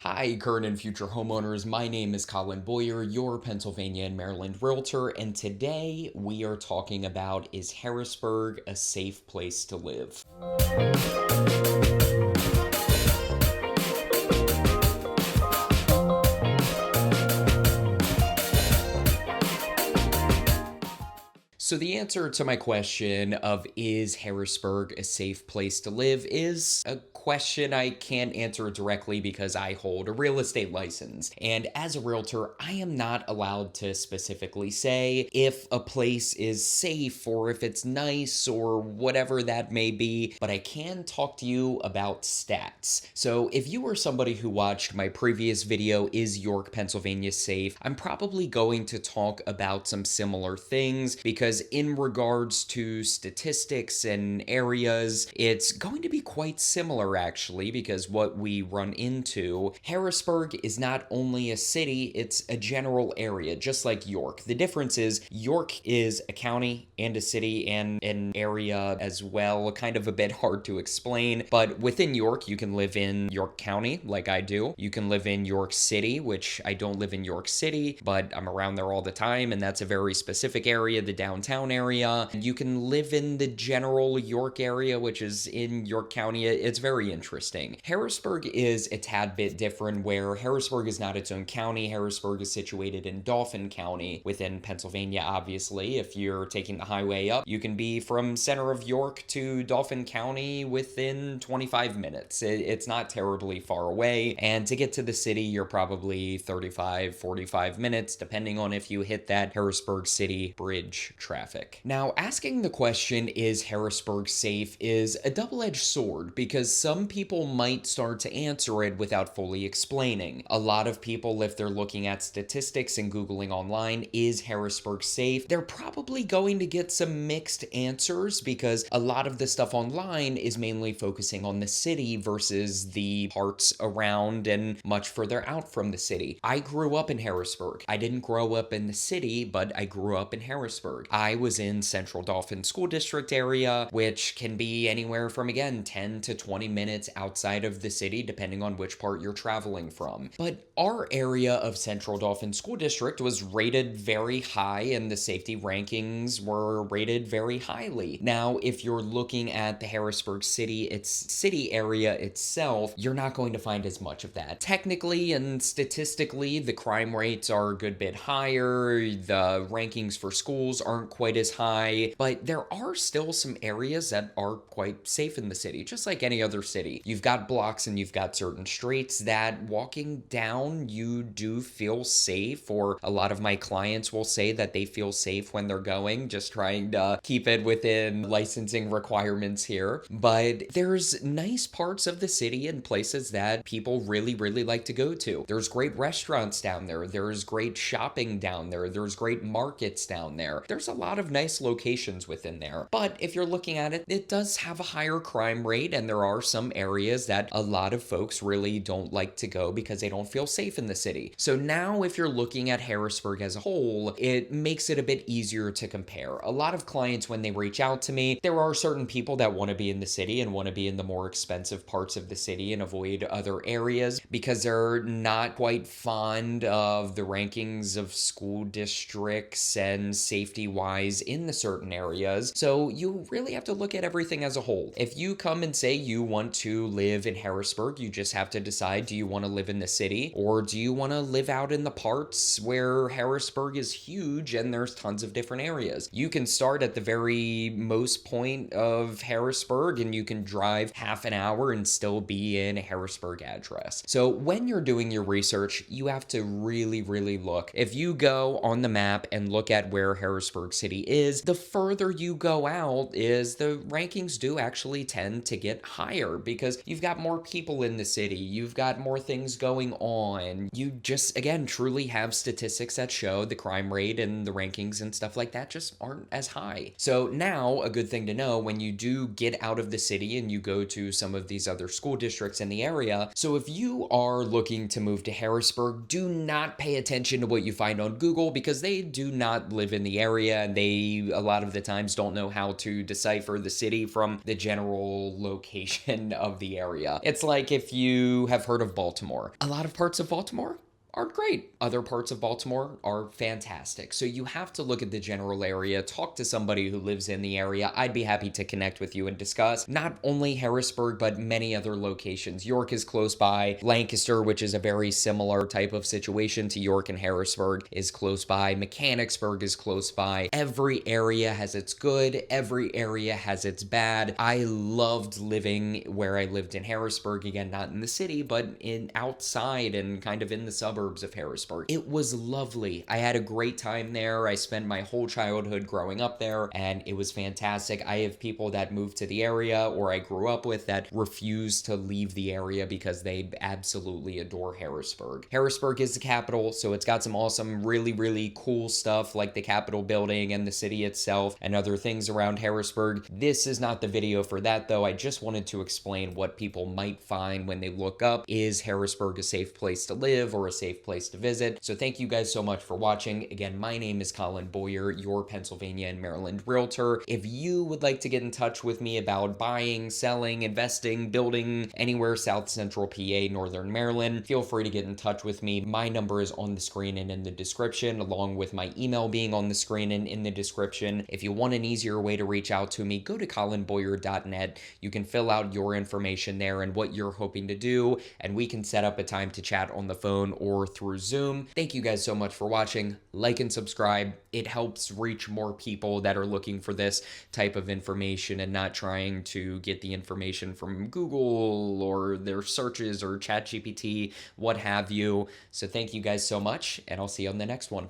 Hi, current and future homeowners. My name is Colin Boyer, your Pennsylvania and Maryland Realtor, and today we are talking about, is Harrisburg a safe place to live? So the answer to my question of, is Harrisburg a safe place to live, is a question I can't answer directly because I hold a real estate license. And as a realtor, I am not allowed to specifically say if a place is safe or if it's nice or whatever that may be, but I can talk to you about stats. So if you are somebody who watched my previous video, Is York, Pennsylvania Safe? I'm probably going to talk about some similar things because in regards to statistics and areas, it's going to be quite similar actually, because what we run into, Harrisburg is not only a city, it's a general area, just like York. The difference is York is a county and a city and an area as well, kind of a bit hard to explain, but within York, you can live in York County, like I do. You can live in York City, which I don't live in York City, but I'm around there all the time, and that's a very specific area, the downtown area. You can live in the general York area, which is in York County. It's very interesting. Harrisburg is a tad bit different, where Harrisburg is not its own county. Harrisburg is situated in Dauphin County within Pennsylvania, obviously. If you're taking the highway up, you can be from center of York to Dauphin County within 25 minutes. It's not terribly far away, and to get to the city, you're probably 35-45 minutes, depending on if you hit that Harrisburg City Bridge traffic. Now, asking the question, is Harrisburg safe, is a double-edged sword, because some people might start to answer it without fully explaining. A lot of people, if they're looking at statistics and Googling online, is Harrisburg safe, they're probably going to get some mixed answers, because a lot of the stuff online is mainly focusing on the city versus the parts around and much further out from the city. I grew up in Harrisburg. I didn't grow up in the city, but I grew up in Harrisburg. I was in Central Dauphin School District area, which can be anywhere from, again, 10 to 20 minutes outside of the city, depending on which part you're traveling from. But our area of Central Dauphin School District was rated very high, and the safety rankings were rated very highly. Now, if you're looking at the Harrisburg city area itself, you're not going to find as much of that. Technically and statistically, the crime rates are a good bit higher, the rankings for schools aren't quite as high, but there are still some areas that are quite safe in the city, just like any other city. You've got blocks and you've got certain streets that walking down, you do feel safe, or a lot of my clients will say that they feel safe when they're going, just trying to keep it within licensing requirements here. But there's nice parts of the city and places that people really like to go to. There's great restaurants down there. There's great shopping down there. There's great markets down there. There's a lot of nice locations within there. But if you're looking at it, it does have a higher crime rate, and there are some areas that a lot of folks really don't like to go because they don't feel safe in the city. So now if you're looking at Harrisburg as a whole, it makes it a bit easier to compare. A lot of clients, when they reach out to me, there are certain people that want to be in the city and want to be in the more expensive parts of the city and avoid other areas because they're not quite fond of the rankings of school districts and safety wise in the certain areas. So you really have to look at everything as a whole. If you come and say you want to live in Harrisburg, you just have to decide, do you want to live in the city, or do you want to live out in the parts where Harrisburg is huge and there's tons of different areas? You can start at the very most point of Harrisburg and you can drive half an hour and still be in a Harrisburg address. So when you're doing your research, you have to really look. If you go on the map and look at where Harrisburg City is, the further you go out is the rankings do actually tend to get higher because you've got more people in the city, you've got more things going on. You just, again, truly have statistics that show the crime rate and the rankings and stuff like that just aren't as high. So now a good thing to know when you do get out of the city and you go to some of these other school districts in the area. So if you are looking to move to Harrisburg, do not pay attention to what you find on Google because they do not live in the area and they a lot of the times don't know how to decipher the city from the general location fan of the area. It's like if you have heard of Baltimore. A lot of parts of Baltimore aren't great. Other parts of Baltimore are fantastic. So you have to look at the general area, talk to somebody who lives in the area. I'd be happy to connect with you and discuss not only Harrisburg, but many other locations. York is close by. Lancaster, which is a very similar type of situation to York and Harrisburg, is close by. Mechanicsburg is close by. Every area has its good. Every area has its bad. I loved living where I lived in Harrisburg. Again, not in the city, but in outside and kind of in the suburbs of Harrisburg. It was lovely. I had a great time there. I spent my whole childhood growing up there, and it was fantastic. I have people that moved to the area or I grew up with that refuse to leave the area because they absolutely adore Harrisburg. Harrisburg is the capital, so it's got some awesome, really, really cool stuff like the Capitol building and the city itself and other things around Harrisburg. This is not the video for that, though. I just wanted to explain what people might find when they look up, is Harrisburg a safe place to live or a safe place to visit? So thank you guys so much for watching. Again, my name is Collin Boyer, your Pennsylvania and Maryland realtor. If you would like to get in touch with me about buying, selling, investing, building anywhere South Central PA, Northern Maryland, feel free to get in touch with me. My number is on the screen and in the description, along with my email being on the screen and in the description. If you want an easier way to reach out to me, go to collinboyer.net. You can fill out your information there and what you're hoping to do, and we can set up a time to chat on the phone or through Zoom. Thank you guys so much for watching. Like and subscribe. It helps reach more people that are looking for this type of information and not trying to get the information from Google or their searches or ChatGPT, what have you. So thank you guys so much, and I'll see you on the next one.